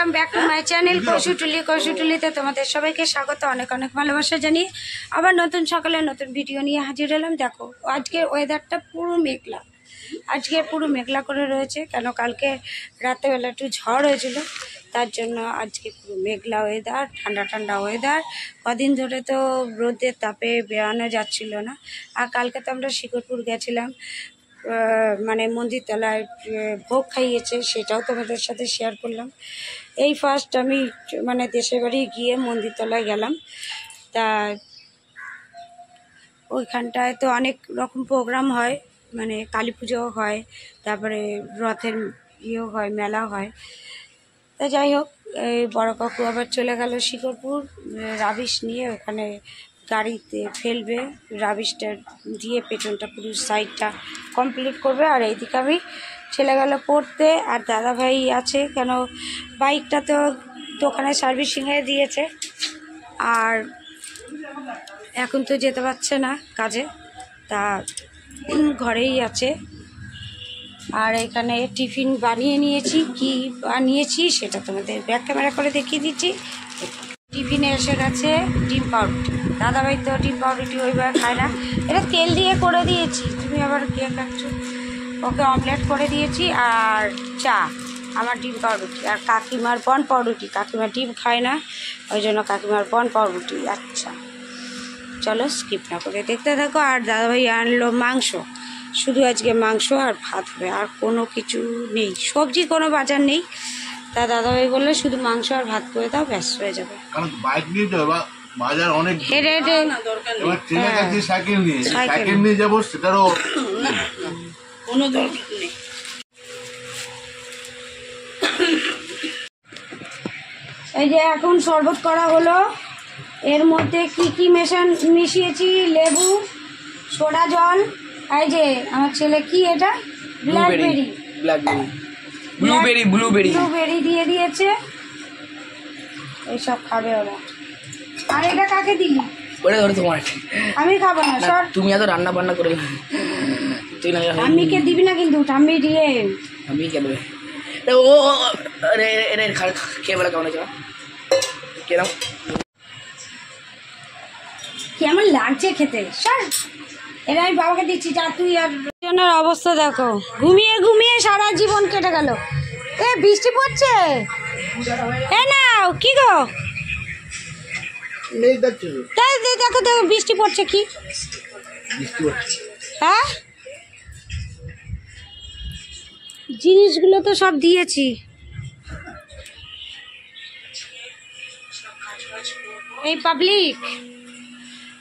Welcome back to my channel কৌশুটুলিতে তোমাদের সবাইকে স্বাগত, অনেক অনেক ভালোবাসা জানিয়ে আবার নতুন সকালে নতুন ভিডিও নিয়ে হাজির হলাম। দেখো আজকের ওয়েদারটা পুরো মেঘলা, আজকে পুরো মেঘলা করে রয়েছে, কেন কালকে রাত্রেবেলা একটু ঝড় হয়েছিল, তার জন্য আজকে পুরো মেঘলা ওয়েদার, ঠান্ডা ঠান্ডা ওয়েদার। কদিন ধরে তো রোদের তাপে বেরোনো যাচ্ছিল না। আর কালকে তো আমরা শিকরপুর গেছিলাম, মানে মন্দিরতলায় ভোগ খাইয়েছে, সেটাও তোমাদের সাথে শেয়ার করলাম। এই ফার্স্ট আমি মানে দেশের বাড়ি গিয়ে মন্দিরতলায় গেলাম। তা ওইখানটায় তো অনেক রকম প্রোগ্রাম হয়, মানে কালী পুজোও হয়, তারপরে রথের ইয়েও হয়, মেলা হয়। তা যাই হোক, এই বড় কাকু আবার চলে গেল শিকরপুর রাবিশ নিয়ে, ওখানে গাড়িতে ফেলবে, রাবিশটা দিয়ে পেছনটা পুরো সাইডটা কমপ্লিট করবে। আর এইদিকে আমি ছেলে গেল পড়তে, আর দাদা ভাই আছে, কেন বাইকটা তো দোকানে সার্ভিসিংয়ে দিয়েছে, আর এখন তো যেতে পারছে না কাজে, তা ঘরেই আছে। আর এখানে টিফিন বানিয়ে নিয়েছি, কি বানিয়েছি সেটা তোমাদের ব্যাক ক্যামেরা করে দেখিয়ে দিচ্ছি। টিফিনে এসে গেছে ডিম পাউরুটি, দাদাভাই তো ডিম পাউরুটি ওইবার খায় না, এটা তেল দিয়ে করে দিয়েছি, তুমি আবার কে খাচ্ছ, ওকে অমলেট করে দিয়েছি, আর চা, আমার ডিম পাউরুটি, আর কাকিমার বন পাউরুটি, কাকিমা ডিম খায় না, ওই জন্য কাকিমার বন পাউরুটি। আচ্ছা চলো স্কিপ না করে দেখতে থাকো। আর দাদাভাই আনলো মাংস, শুধু আজকে মাংস আর ভাত হবে, আর কোনো কিছু নেই, সবজি কোনো বাজার নেই। তা দাদাভাই বললো শুধু মাংস আর ভাত করে দাও, ব্যাস হয়ে যাবে। বাইক নিয়ে যাবো, বাজার অনেক হেঁটে হেঁটে সাইকেল নিয়ে যাবো, সেটারও কোনো দরকার নেই। এই যে এখন শরবত করা হলো, এর মধ্যে কি কি মিশিয়েছি, লেবু, সোডা জল, এই যে আমার ছেলে কি এটা ব্লুবেরি দিয়ে দিয়েছে, এইসব খাবে ওরা। আর এটা কাকে দিলি? আমি খাবো না, সর। তুমি এত রান্না বান্না করে আমি কে দিবি না কিন্তু, ঠাম্মি দিয়ে আমি কে দেবে ও খেয়ে বেলা কেমন আছে কেরম কেমন লাগছে খেতে, সর। এটা আমি বাবাকে দিচ্ছি, যা তুই। আর জনের অবস্থা দেখো, ঘুমিয়ে ঘুমিয়ে সারা জীবন কেটে গেল। এ বৃষ্টি পড়ছে, এ নাও কি গো, তাই দেখো দেখো বৃষ্টি পড়ছে, কি হ্যাঁ, জিনিসগুলো তো সব দিয়েছি। এই পাবলিক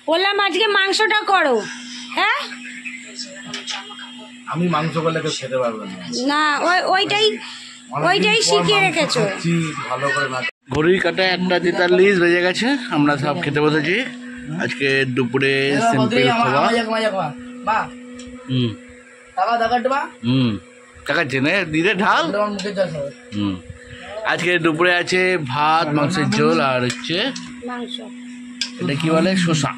বললাম আজকে মাংসটা করো, হ্যাঁ আমি মাংস করলে কেউ খেতে পারবে না, ওইটাই শিখিয়ে রেখেছো ভালো করে। ঘড়ির কাটায় 1:43 বেজে গেছে, আমরা সব খেতে বসেছি। আজকে দুপুরে সিম্পল খাবার। টাকা চেনে দিলে ঢাল। আজকে দুপুরে আছে ভাত, মাংসের ঝোল, আর হচ্ছে মাংস, এটা কি বলে, শসা।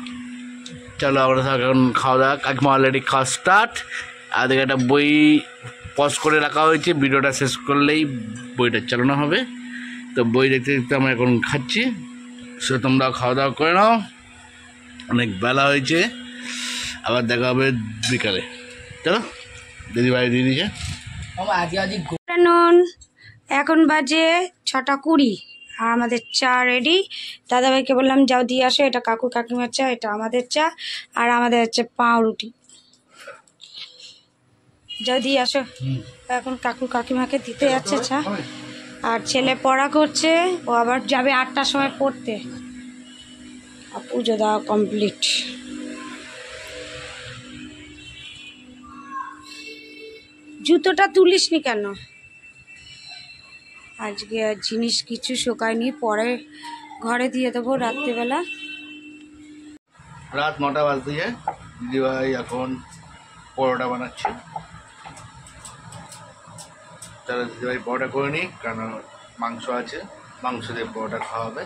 চলো আমরা এখন খাওয়া দাওয়া, কাকিমা অলরেডি খাওয়া স্টার্ট। আর দেখে একটা বই পজ করে রাখা হয়েছে, ভিডিওটা শেষ করলেই বইটা চালানো হবে। তো বই দেখতে দেখতে আমরা এখন খাচ্ছি, সে তোমরা খাওয়া দাওয়া করে নাও, অনেক বেলা হয়েছে, আবার দেখা হবে বিকালে। চলো দিদিভাই দিয়ে দিয়েছে। এখন বাজে 6:20, আর আমাদের চা রেডি। দাদাভাইকে বললাম যাও দিয়ে আসো, এটা কাকু কাকিমার চা, এটা আমাদের চা, আর আমাদের হচ্ছে পাউরুটি, যাও দিয়ে আসো। এখন কাকু কাকিমাকে দিতে যাচ্ছে চা, আর ছেলে পড়া করছে, ও আবার যাবে 8টার সময় পড়তে। আর পুজো দেওয়া কমপ্লিট। জুতোটা তুলিসনি কেন? আজকে আর জিনিস কিছু শোকায়নি, পরে ঘরে দিয়ে দেবো রাত্রিবেলা। রাত 9টা বাজতে যায়, দিদিভাই এখন পরোটা বানাচ্ছে। তাহলে দিদিভাই পরোটা করে নিই, কারণ মাংস আছে, মাংস দিয়ে পরোটা খাওয়া হবে।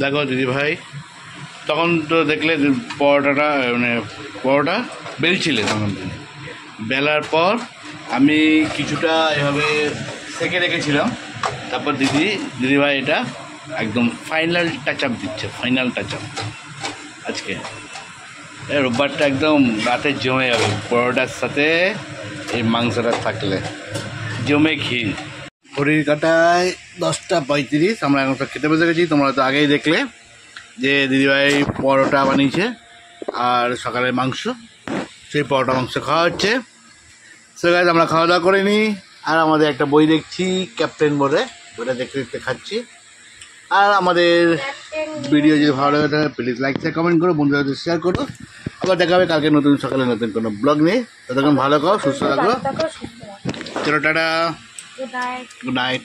দেখো দিদিভাই, তখন তো দেখলে পরোটাটা, মানে পরোটা বেলছিলে, তখন বেলার পর আমি কিছুটা এভাবে সেকে রেখেছিলাম, তারপর দিদিভাই এটা একদম ফাইনাল টাচ আপ দিচ্ছে, ফাইনাল টাচ আপ আজকে। এই রোববারটা একদম রাতে জমে যাবে পরোটার সাথে এই মাংসটা থাকলে, জমে ক্ষীর। ঘড়ির কাটায় 10:35, আমরা এখন সব খেতে বসে গেছি। তোমরা তো আগেই দেখলে যে দিদিভাই পরোটা বানিয়েছে আর সকালে মাংস, সেই পরোটা মাংস খাওয়া হচ্ছে। সো গাইস, আমরা খাওয়া দাওয়া করে নিই আর আমাদের একটা বই দেখছি ক্যাপ্টেন বলে, বইটা দেখতে দেখতে খাচ্ছি। আর আমাদের ভিডিও যদি ভালো লাগে তাহলে প্লিজ লাইক শেয়ার কমেন্ট করো, বন্ধুদের শেয়ার করো। আবার দেখা হবে কালকে নতুন সকালে নতুন কোনো ব্লগ নিয়ে। ততক্ষণ ভালো খাও, সুস্থ থাকো। চলো tata, good night. Good night.